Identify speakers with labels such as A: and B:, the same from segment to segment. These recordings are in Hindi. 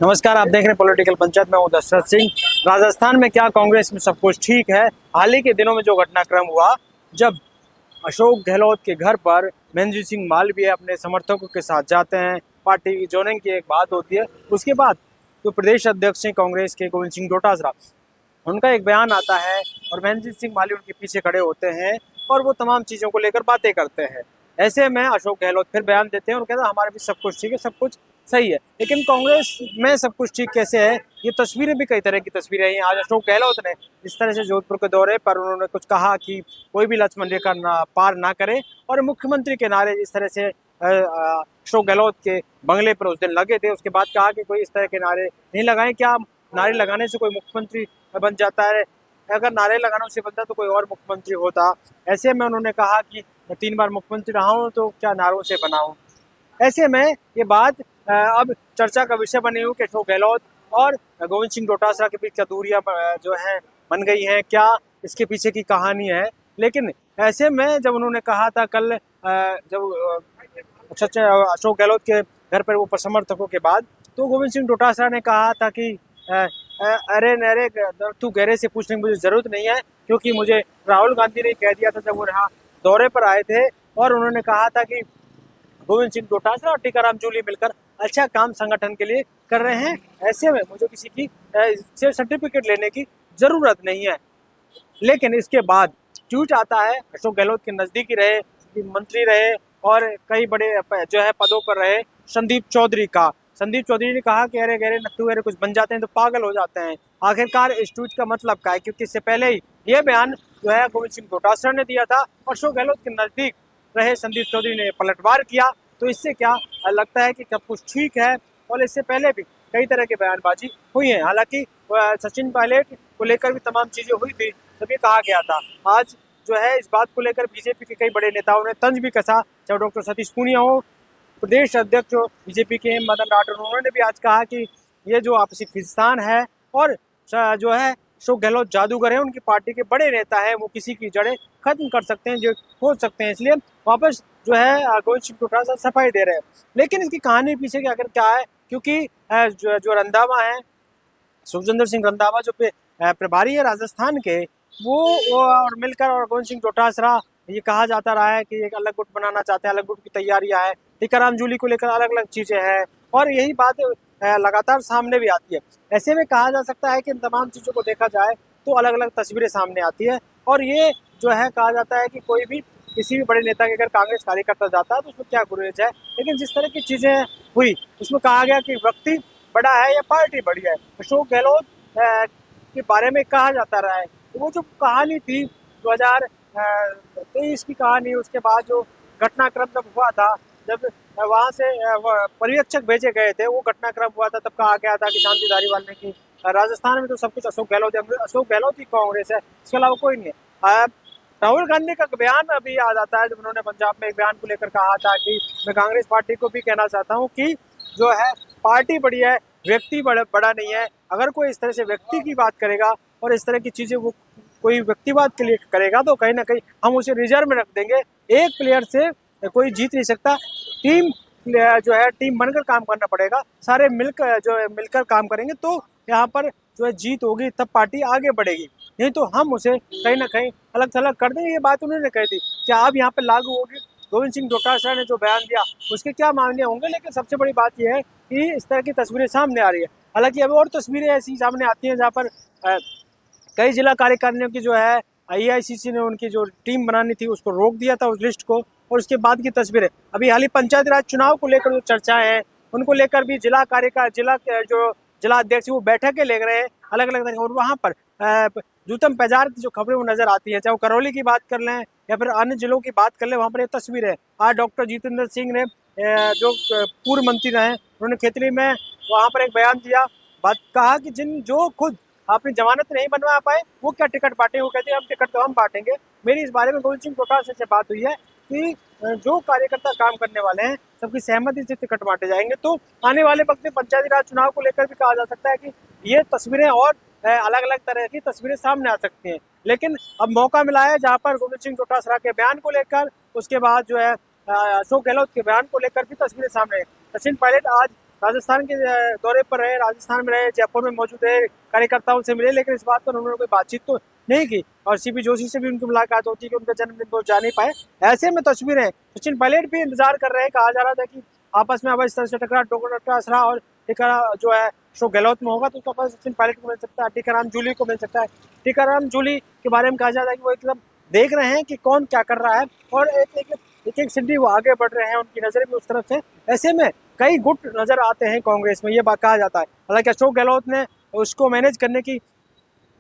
A: नमस्कार, आप देख रहे हैं पॉलिटिकल पंचायत में हूं दशरथ सिंह। राजस्थान में क्या कांग्रेस में सब कुछ ठीक है? हाल ही के दिनों में जो घटनाक्रम हुआ, जब अशोक गहलोत के घर पर महेंद्र सिंह मालवीय अपने समर्थकों के साथ जाते हैं, पार्टी की ज्वाइनिंग की एक बात होती है। उसके बाद जो प्रदेश अध्यक्ष हैं कांग्रेस के गोविंद सिंह डोटासरा, उनका एक बयान आता है और महेंद्र सिंह मालवीय उनके पीछे खड़े होते हैं और वो तमाम चीज़ों को लेकर बातें करते हैं। ऐसे में अशोक गहलोत फिर बयान देते हैं और कहते हैं हमारे भी सब कुछ ठीक है, सब कुछ सही है। लेकिन कांग्रेस में सब कुछ ठीक कैसे है? ये तस्वीरें भी कई तरह की तस्वीरें हैं। आज अशोक गहलोत ने इस तरह से जोधपुर के दौरे पर उन्होंने कुछ कहा कि कोई भी लक्ष्मण रेखा पार ना करे, और मुख्यमंत्री के नारे इस तरह से अशोक गहलोत के बंगले पर उस दिन लगे थे। उसके बाद कहा कि कोई इस तरह के नारे नहीं लगाएं। क्या नारे लगाने से कोई मुख्यमंत्री बन जाता है? अगर नारे लगाने से बनता तो कोई और मुख्यमंत्री होता। ऐसे में उन्होंने कहा कि मैं 3 बार मुख्यमंत्री रहा हूँ तो क्या नारों से बना हूँ। ऐसे में ये बात अब चर्चा का विषय बनी हुई कि अशोक गहलोत और गोविंद सिंह डोटासरा के बीच क्या दूरियां जो हैं बन गई हैं, क्या इसके पीछे की कहानी है। लेकिन ऐसे में जब उन्होंने कहा था कल जब अशोक गहलोत के घर पर वो समर्थकों के बाद, तो गोविंद सिंह डोटासरा ने कहा था कि अरे नरे तू गहरे से पूछने की मुझे ज़रूरत नहीं है, क्योंकि मुझे राहुल गांधी ने कह दिया था जब वो यहाँ दौरे पर आए थे, और उन्होंने कहा था कि गोविंद सिंह डोटासरा और टीकाराम जूली मिलकर अच्छा काम संगठन के लिए कर रहे हैं। ऐसे में मुझे किसी की सर्टिफिकेट लेने की ज़रूरत नहीं है। लेकिन इसके बाद ट्वीट आता है अशोक गहलोत के नज़दीकी रहे, मंत्री रहे और कई बड़े जो है पदों पर रहे संदीप चौधरी का। संदीप चौधरी ने कहा कि अरे गहरे नत्थू गहरे कुछ बन जाते हैं तो पागल हो जाते हैं। आखिरकार इस ट्वीट का मतलब क्या है? क्योंकि इससे पहले ही ये बयान जो है गोविंद सिंह डोटासरा ने दिया था और अशोक गहलोत के नज़दीक रहे संदीप चौधरी ने पलटवार किया। तो इससे क्या लगता है कि सब कुछ ठीक है? और इससे पहले भी कई तरह की बयानबाजी हुई है। हालांकि सचिन पायलट को लेकर भी तमाम चीज़ें हुई थी, तभी कहा गया था। आज जो है इस बात को लेकर बीजेपी के कई बड़े नेताओं ने तंज भी कसा, चाहे डॉक्टर सतीश पूनिया हो, प्रदेश अध्यक्ष जो बीजेपी के मदन राठौर, उन्होंने भी आज कहा कि ये जो आपसी खिंचातान है और जो है अशोक गहलोत जादूगर है, उनकी पार्टी के बड़े नेता है, वो किसी की जड़ें खत्म कर सकते हैं, जो खोज सकते हैं। इसलिए वापस जो है गोविंद सिंह डोटासरा सफाई दे रहे हैं। लेकिन इसकी कहानी पीछे की आखिर क्या है? क्योंकि जो रंधावा है, सुखजिंदर सिंह रंधावा जो प्रभारी है राजस्थान के, वो और मिलकर और गोविंद सिंह डोटासरा, ये कहा जाता रहा है कि एक अलग गुट बनाना चाहते हैं, अलग गुट की तैयारियां है, टीकाराम जूली को लेकर अलग अलग चीजें हैं, और यही बात लगातार सामने भी आती है। ऐसे में कहा जा सकता है कि इन तमाम चीज़ों को देखा जाए तो अलग अलग तस्वीरें सामने आती है, और ये जो है कहा जाता है कि कोई भी किसी भी बड़े नेता के अगर कांग्रेस कार्यकर्ता जाता है तो उसमें क्या गुरेज है। लेकिन जिस तरह की चीज़ें हुई उसमें कहा गया कि व्यक्ति बड़ा है या पार्टी बड़ी है। अशोक गहलोत के बारे में कहा जाता रहा है। तो वो जो कहानी थी 2023 की कहानी, उसके बाद जो घटनाक्रम जब हुआ था, जब वहाँ से पर्यवेक्षक भेजे गए थे, वो घटनाक्रम हुआ था, तब कहा गया था कि शांति धारीवाल ने कि राजस्थान में तो सब कुछ अशोक गहलोत है, अशोक गहलोत ही कांग्रेस है, इसके अलावा कोई नहीं है। राहुल गांधी का बयान अभी याद आता है, जब उन्होंने पंजाब में एक बयान को लेकर कहा था कि मैं कांग्रेस पार्टी को भी कहना चाहता हूँ कि जो है पार्टी बड़ी है, व्यक्ति बड़ा नहीं है। अगर कोई इस तरह से व्यक्ति की बात करेगा और इस तरह की चीज़ें वो कोई व्यक्तिवाद के लिए करेगा तो कहीं ना कहीं हम उसे रिजर्व में रख देंगे। एक प्लेयर से कोई जीत नहीं सकता, टीम जो है टीम बनकर काम करना पड़ेगा, सारे मिलकर काम करेंगे तो यहाँ पर जो है जीत होगी, तब पार्टी आगे बढ़ेगी, नहीं तो हम उसे कहीं ना कहीं अलग थलग कर देंगे। ये बात उन्होंने कही थी, क्या अब यहाँ पर लागू होगी? गोविंद सिंह डोटासरा ने जो बयान दिया उसके क्या मायने होंगे? लेकिन सबसे बड़ी बात यह है कि इस तरह की तस्वीरें सामने आ रही है। हालांकि अब और तस्वीरें ऐसी सामने आती हैं जहाँ पर कई जिला कार्यकारिणियों की जो है AICC ने उनकी जो टीम बनानी थी उसको रोक दिया था, उस लिस्ट को, और उसके बाद की तस्वीरें अभी हाल ही पंचायती राज चुनाव को लेकर जो चर्चाएं हैं उनको लेकर भी जिला अध्यक्ष वो बैठकें ले रहे हैं अलग अलग तरीके, और वहाँ पर जूतम पेजार की जो खबरें वो नजर आती हैं, चाहे वो करौली की बात कर लें या फिर अन्य जिलों की बात कर लें, वहाँ पर ये तस्वीर है। आज डॉक्टर जितेंद्र सिंह ने जो पूर्व मंत्री रहे, उन्होंने खेतरी में वहाँ पर एक बयान दिया, बात कहा कि जो खुद अपनी जमानत नहीं बनवा पाए वो क्या टिकट बांटेंगे। वो कहते हैं हम टिकट तो हम बांटेंगे। मेरी इस बारे में गोविंद सिंह डोटासरा से बात हुई है कि जो कार्यकर्ता काम करने वाले हैं सबकी सहमति से टिकट बांटे जाएंगे। तो आने वाले वक्त में पंचायती राज चुनाव को लेकर भी कहा जा सकता है कि ये तस्वीरें और अलग अलग तरह की तस्वीरें सामने आ सकती हैं। लेकिन अब मौका मिला है जहाँ पर गोविंद सिंह डोटासरा के बयान को लेकर, उसके बाद जो है अशोक गहलोत के बयान को लेकर भी तस्वीरें सामने। सचिन पायलट आज राजस्थान के दौरे पर रहे, राजस्थान में रहे, जयपुर में मौजूद रहे, कार्यकर्ताओं से मिले, लेकिन इस बात पर उन्होंने कोई बातचीत तो नहीं की। और सीपी जोशी से भी उनकी मुलाकात होती है कि उनका जन्मदिन वो जा नहीं पाए। ऐसे में तस्वीरें सचिन पायलट भी इंतजार कर रहे हैं, कहा जा रहा था कि आपस में अब इस तरह से टकरास रहा और जो है अशोक गहलोत में होगा तो उसका पता सचिन पायलट को मिल सकता है, टीकाराम जूली को मिल सकता है। टीकाराम जूली के बारे में कहा जाता है कि वो एकदम देख रहे हैं कि कौन क्या कर रहा है और एक सीढ़ी वो आगे बढ़ रहे हैं, उनकी नजरें भी उस तरफ से। ऐसे में कई गुट नजर आते हैं कांग्रेस में, ये बात कहा जाता है। हालांकि अशोक गहलोत ने उसको मैनेज करने की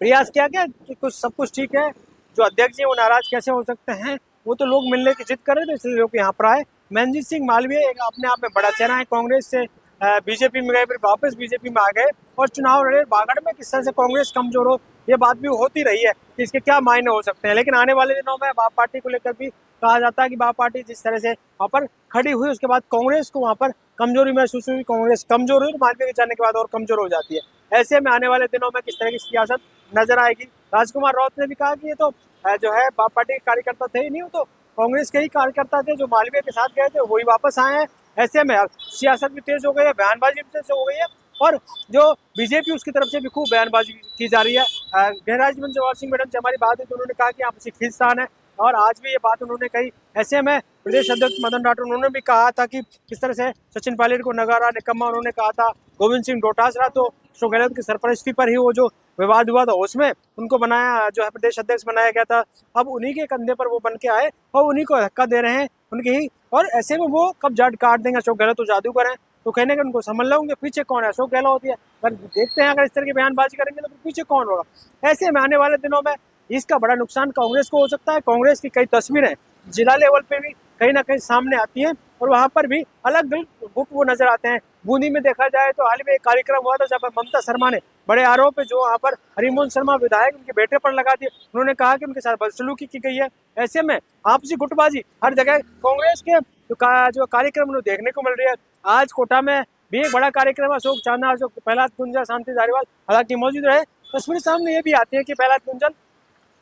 A: प्रयास किया गया कि कुछ सब कुछ ठीक है, जो अध्यक्ष जी वो नाराज कैसे हो सकते हैं, वो तो लोग मिलने की जिद कर रहे थे इसलिए लोग यहाँ पर आए। मनजीत सिंह मालवीय एक अपने आप में बड़ा चेहरा है, कांग्रेस से बीजेपी में गए, फिर वापस बीजेपी में आ गए और चुनाव लड़े। बागड़ में किस तरह से कांग्रेस कमजोर हो, ये बात भी होती रही है कि इसके क्या मायने हो सकते हैं। लेकिन आने वाले दिनों में बाप पार्टी को लेकर भी कहा जाता है कि बाप पार्टी जिस तरह से वहाँ पर खड़ी हुई, उसके बाद कांग्रेस को वहाँ पर कमजोरी महसूस हुई, कांग्रेस कमजोर हुई, मालवीय के जाने के बाद और कमजोर हो जाती है। ऐसे में आने वाले दिनों में किस तरह की सियासत नजर आएगी। राजकुमार राउत ने भी कहा कि ये तो जो है बाप पार्टी के कार्यकर्ता थे ही नहीं, तो कांग्रेस के ही कार्यकर्ता थे जो मालवीय के साथ गए थे, वही वापस आए हैं। ऐसे में अब सियासत भी तेज हो गई है, बयानबाजी भी तेज हो गई है और जो बीजेपी उसकी तरफ से भी खूब बयानबाजी की जा रही है। गृह राज्य मंत्री जवाहर सिंह मैडम से हमारी बात है तो उन्होंने कहा कि आपसी खींचतान है और आज भी ये बात उन्होंने कही। ऐसे में प्रदेश अध्यक्ष मदन राठौर उन्होंने भी कहा था कि किस तरह से सचिन पायलट को नगारा निकम्मा उन्होंने कहा था। गोविंद सिंह डोटासरा तो अशोक गहलोत की सरपरस्ती पर ही वो जो विवाद हुआ था उसमें उनको बनाया, जो है प्रदेश अध्यक्ष बनाया गया था। अब उन्हीं के कंधे पर वो बन के आए और उन्हीं को धक्का दे रहे हैं उनके ही। और ऐसे में वो कब जड़ काट देंगे अशोक गहलोत तो जादूगर हैं, तो कहने का उनको समझ लो उनके पीछे कौन है, अशोक गहलोत है। अगर देखते हैं अगर इस तरह की बयानबाजी करेंगे तो पीछे कौन होगा। ऐसे में आने वाले दिनों में इसका बड़ा नुकसान कांग्रेस को हो सकता है। कांग्रेस की कई तस्वीरें जिला लेवल पे भी कहीं ना कहीं सामने आती हैं और वहां पर भी अलग गुट वो नजर आते हैं। बूंदी में देखा जाए तो हाल ही में एक कार्यक्रम हुआ था जहाँ पर ममता शर्मा ने बड़े आरोप है जो वहाँ पर हरिमोहन शर्मा विधायक उनके बेटे पर लगा दिए। उन्होंने कहा कि उनके साथ बदसलूकी की गई है। ऐसे में आपसी गुटबाजी हर जगह कांग्रेस के जो कार्यक्रम उन्हें देखने को मिल रही है। आज कोटा में भी एक बड़ा कार्यक्रम अशोक चांदा, अशोक प्रहलाद कुंजल, शांति धारीवाल हालांकि मौजूद रहे। तस्वीर सामने ये भी आती है कि प्रहलाद कुंजल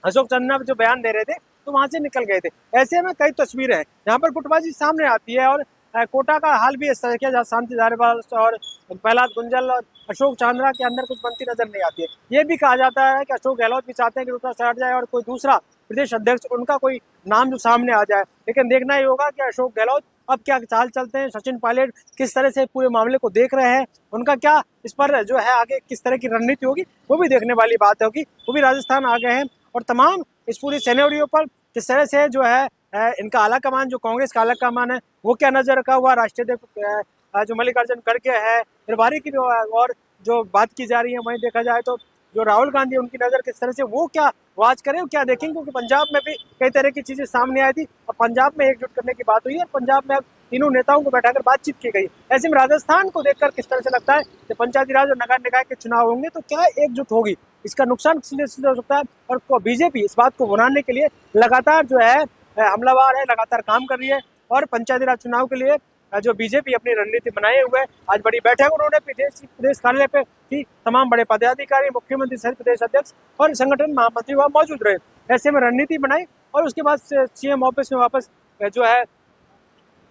A: अशोक चंद्रा जो बयान दे रहे थे तो वहां से निकल गए थे। ऐसे में कई तस्वीरें हैं जहाँ पर गुटबाजी सामने आती है और कोटा का हाल भी इस तरह का जहाँ शांति धारीवाल और प्रहलाद कुंजल और अशोक चांद्रा के अंदर कुछ बनती नजर नहीं आती है। ये भी कहा जाता है कि अशोक गहलोत भी चाहते हैं कि रुतरा से हट जाए और कोई दूसरा प्रदेश अध्यक्ष उनका कोई नाम जो सामने आ जाए। लेकिन देखना ही होगा कि अशोक गहलोत अब क्या चाल चलते हैं, सचिन पायलट किस तरह से पूरे मामले को देख रहे हैं, उनका क्या इस पर जो है आगे किस तरह की रणनीति होगी वो भी देखने वाली बात होगी। वो भी राजस्थान आ गए हैं और तमाम इस पूरी सिनेरियो पर किस तरह से जो है इनका आला कमान, जो कांग्रेस का आला कमान है वो क्या नजर रखा हुआ। राष्ट्रीय अध्यक्ष जो मल्लिकार्जुन खड़गे है, प्रभारी की और जो बात की जा रही है, वहीं देखा जाए तो जो राहुल गांधी उनकी नजर किस तरह से वो क्या वाच करें, क्या देखेंगे, क्योंकि पंजाब में भी कई तरह की चीजें सामने आई थी और पंजाब में एकजुट करने की बात हुई है। पंजाब में अब तीनों नेताओं को बैठाकर बातचीत की गई। ऐसे में राजस्थान को देखकर किस तरह से लगता है कि पंचायती राज और नगर निकाय के चुनाव होंगे तो क्या एकजुट होगी, इसका नुकसान सीधे सीधे हो सकता है। और बीजेपी इस बात को बनाने के लिए लगातार जो है हमलावर है, लगातार काम कर रही है और पंचायती राज चुनाव के लिए जो बीजेपी अपनी रणनीति बनाए हुए है। आज बड़ी बैठक उन्होंने प्रदेश कार्यालय पे की, तमाम बड़े पदाधिकारी, मुख्यमंत्री सहित प्रदेश अध्यक्ष और संगठन महामंत्री वहाँ मौजूद रहे। ऐसे में रणनीति बनाई और उसके बाद सीएम ऑफिस में वापस जो है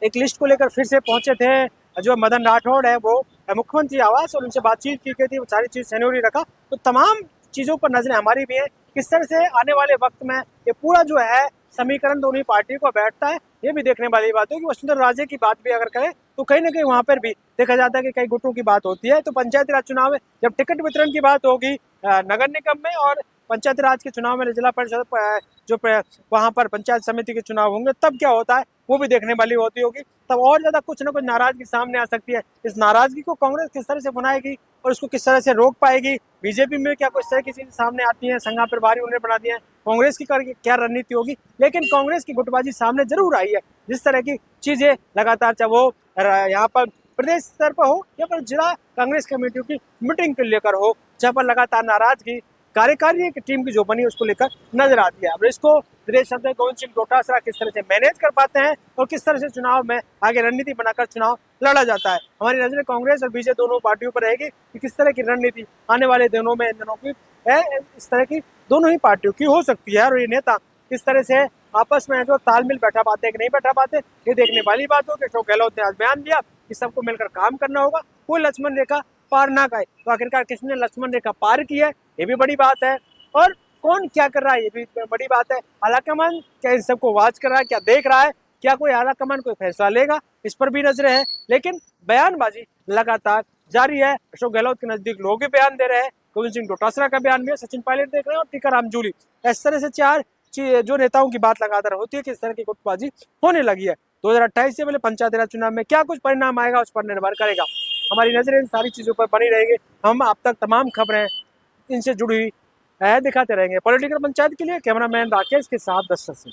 A: एक लिस्ट को लेकर फिर से पहुंचे थे। जो मदन राठौड़ है वो मुख्यमंत्री आवास और उनसे बातचीत की गई थी, वो सारी चीज सेन्योरी रखा। तो तमाम चीजों पर नजरें हमारी भी है किस तरह से आने वाले वक्त में ये पूरा जो है समीकरण दोनों पार्टी को बैठता है। ये भी देखने वाली बात है कि वसुंधरा राजे की बात भी अगर करें तो कहीं ना कहीं वहां पर भी देखा जाता है कि कई गुटों की बात होती है। तो पंचायती राज चुनाव में जब टिकट वितरण की बात होगी नगर निगम में और पंचायती राज के चुनाव में जिला परिषद जो वहां पर पंचायत समिति के चुनाव होंगे तब क्या होता है वो भी देखने वाली होती होगी। तब और ज्यादा कुछ ना कुछ नाराजगी सामने आ सकती है। इस नाराजगी को कांग्रेस किस तरह से बनाएगी और उसको किस तरह से रोक पाएगी। बीजेपी में क्या कुछ तरह की चीजें सामने आती हैं, संघा प्रभारी उन्हें बना दिए हैं, कांग्रेस की क्या रणनीति होगी। लेकिन कांग्रेस की गुटबाजी सामने जरूर आई है। जिस तरह की चीजें लगातार चाहे वो यहाँ पर प्रदेश स्तर पर हो या फिर जिला कांग्रेस कमेटियों की मीटिंग को लेकर हो, जहाँ पर लगातार नाराजगी कार्यकारी की टीम की जो बनी उसको लेकर नजर आती है। अब इसको प्रदेश अध्यक्ष गोविंद सिंह डोटासरा किस तरह से मैनेज कर पाते हैं और किस तरह से चुनाव में आगे रणनीति बनाकर चुनाव लड़ा जाता है। हमारी नजरें कांग्रेस और बीजेपी दोनों पार्टियों पर रहेगी कि किस तरह की रणनीति आने वाले दिनों में इन दिनों की है, इस तरह की दोनों ही पार्टियों की हो सकती है। और ये नेता किस तरह से आपस में जो तालमेल बैठा पाते हैं कि नहीं बैठा पाते, ये देखने वाली बात हो कि अशोक गहलोत ने आज बयान दिया कि सबको मिलकर काम करना होगा कोई लक्ष्मण रेखा पार ना करे। तो आखिरकार किसने लक्ष्मण रेखा पार की है, ये भी बड़ी बात है। और कौन क्या कर रहा है, ये भी बड़ी बात है। आलाकमान क्या इन सबको वॉच कर रहा है, क्या देख रहा है, क्या कोई आलाकमान कोई फैसला लेगा, इस पर भी नजरें हैं। लेकिन बयानबाजी लगातार जारी है। अशोक गहलोत के नजदीक लोग भी बयान दे रहे हैं, गोविंद सिंह डोटासरा का बयान भी है, सचिन पायलट देख रहे हैं और टीकाराम जूली। इस तरह से चार जो नेताओं की बात लगातार होती है कि इस तरह की गुटबाजी होने लगी है। 2028 से पहले पंचायती राज चुनाव में क्या कुछ परिणाम आएगा, उस पर निर्भर करेगा। हमारी नजरें इन सारी चीजों पर बनी रहेंगी। हम आप तक तमाम खबरें इनसे जुड़ी हुई दिखाते रहेंगे। पॉलिटिकल पंचायत के लिए कैमरामैन राकेश के साथ दशरथ सिंह।